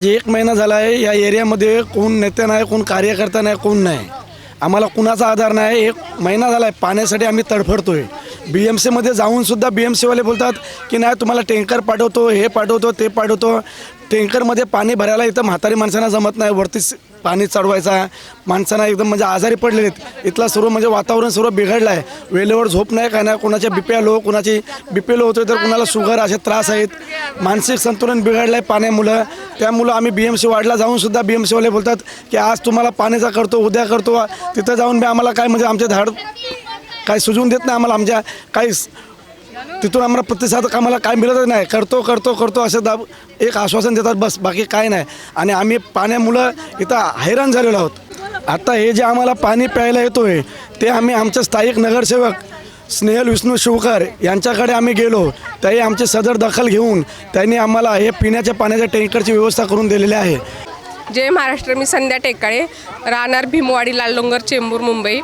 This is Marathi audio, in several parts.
एक महिना झाला आहे या एरियामध्ये कोण नेते नाही, कोण कार्यकर्ता नाही, कोण नाही. आम्हाला कुणाचा आधार नाही. एक महिना झाला आहे पाण्यासाठी आम्ही तडफडतोय. BMCमध्ये जाऊनसुद्धा BMCवाले बोलतात की नाही तुम्हाला टँकर पाठवतो, हे पाठवतो, ते पाठवतो. टँकरमध्ये पाणी भरायला इथं म्हातारी माणसांना जमत नाही. वरती पाणी चढवायचा, माणसांना एकदम म्हणजे आजारी पडलेले आहेत. इथला सर्व म्हणजे वातावरण सर्व बिघडलं आहे. वेळेवर झोप नाही, काय नाही. कोणाच्या BP लो, कोणाची BP लो होतोय, तर कुणाला शुगर असे त्रास आहेत. मानसिक संतुलन बिघडलं आहे पाण्यामुळं. त्यामुळं आम्ही BMC वार्डला जाऊनसुद्धा BMCवाले बोलतात की आज तुम्हाला पाण्याचा करतो, उद्या करतो. तिथं जाऊन बी आम्हाला काय म्हणजे आमचे धाड काही सुजवून देत नाही आम्हाला. आमच्या काही तिथून आम्हाला प्रतिसाद आम्हाला काय मिळतच नाही. करतो करतो करतो असं एक आश्वासन देतात, बस बाकी काय नाही. आणि आम्ही पाण्यामुळं इथं हैराण झालेलो आहोत. आता हे जे आम्हाला पाणी प्यायला येतो आहे ते आम्ही आमचे स्थायिक नगरसेवक स्नेहल विष्णू शिवकर यांच्याकडे आम्ही गेलो. त्याही आमची सदर दखल घेऊन त्यांनी आम्हाला हे पिण्याच्या पाण्याच्या टँकरची व्यवस्था करून दिलेली आहे. जय महाराष्ट्र. मी संध्या टेकाळे, राहणार भीमवाडी, लाल डोंगर, चेंबूर, मुंबई.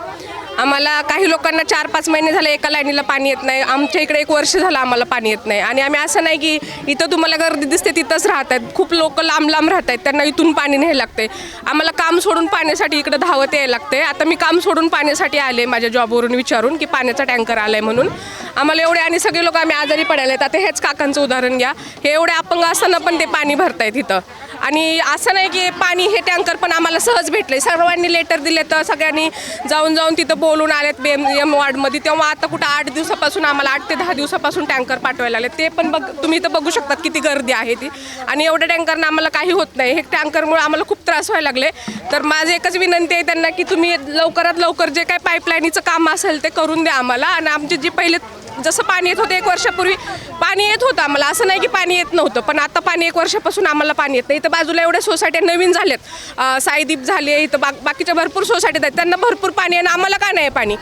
आम्हाला काही लोकांना 4-5 महिने झाले एका लाईनीला पाणी येत नाही. आमच्या इकडे 1 वर्ष झालं आम्हाला पाणी येत नाही. आणि आम्ही असं नाही की इथं तुम्हाला गर्दी दिसते तिथंच राहत आहेत. खूप लोक लांब लांब राहत आहेत, त्यांना इथून पाणी न्यायला लागते. आम्हाला काम सोडून पाण्यासाठी इकडं धावत यायला लागते. आता मी काम सोडून पाण्यासाठी आले माझ्या जॉबवरून विचारून की पाण्याचा टँकर आला आहे म्हणून. आम्हाला एवढे आणि सगळे लोक आम्ही आजारी पडायला आहेत. आता हेच काकांचं उदाहरण घ्या. हे एवढे अपंग असताना पण ते पाणी भरतायत इथं. आणि असं नाही की पाणी हे टँकर पण आम्हाला सहज भेटले. सर्वांनी लेटर दिले, तर सगळ्यांनी जाऊन तिथं बोलून आलेत BM वार्डमध्ये. तेव्हा आता कुठं 8 दिवसापासून आम्हाला 8 ते 10 दिवसापासून टँकर पाठवायला लागले. ते पण तुम्ही इथं बघू शकतात किती गर्दी आहे ती. आणि एवढ्या टँकरनं आम्हाला काही होत नाही. हे टँकरमुळे आम्हाला खूप त्रास व्हायला लागले. तर माझी एकच विनंती आहे त्यांना की तुम्ही लवकरात लवकर जे काही पाईपलाईनीचं काम असेल ते करून द्या आम्हाला. आणि आमचे जी पहिले जसं पाणी येत होतं 1 वर्षापूर्वी पाणी येत होतं आम्हाला, असं नाही की पाणी येत नव्हतं. पण आता पाणी 1 वर्षापासून आम्हाला पाणी येत नाही. इथं बाजूला एवढ्या सोसायट्या नवीन झाल्यात, साईदीप झाले, इथं बाकीच्या भरपूर सोसायटीत आहेत. त्यांना भरपूर पाणी आहे आणि आम्हाला का नाही पाणी?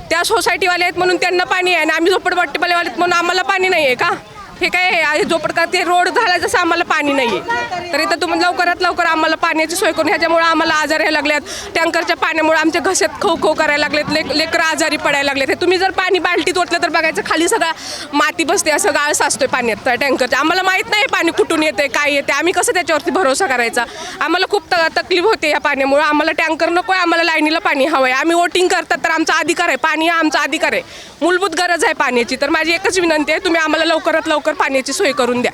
त्या सोसायटीवाले आहेत म्हणून त्यांना पाणी आहे आणि आम्ही झोपडपट्टीवाले आहेत म्हणून आम्हाला पाणी नाही आहे का? हे काय झोपडका ते रोड झाला जसं आम्हाला पाणी नाही आहे. तर इथं तुम्ही लवकरात लवकर आम्हाला पाण्याची सोय करून. ह्याच्यामुळे आम्हाला आजार यायला लागल्यात. टँकरच्या पाण्यामुळे आमच्या घशात खो करायला लागलेत. लेकरं आजारी पडायला लागलेत. हे तुम्ही जर पाणी बाल्टीत ओतलं तर बघायचं खाली सगळा माती बसते, असं गाळ साचतोय पाण्यात टँकरच्या. आम्हाला माहीत नाही पाणी कुठून येते, काय येते. आम्ही कसं त्याच्यावरती भरोसा करायचा? आम्हाला खूप तकलीफ होते या पाण्यामुळे. आम्हाला टँकर नको आहे, आम्हाला लाईनीला पाणी हवं आहे. आम्ही वोटिंग करतात तर आमचा अधिकार आहे. पाणी हा आमचा अधिकार आहे, मूलभूत गरज आहे पाण्याची. तर माझी एकच विनंती आहे, तुम्ही आम्हाला लवकरात लवकर पाण्याची सोय करून द्या.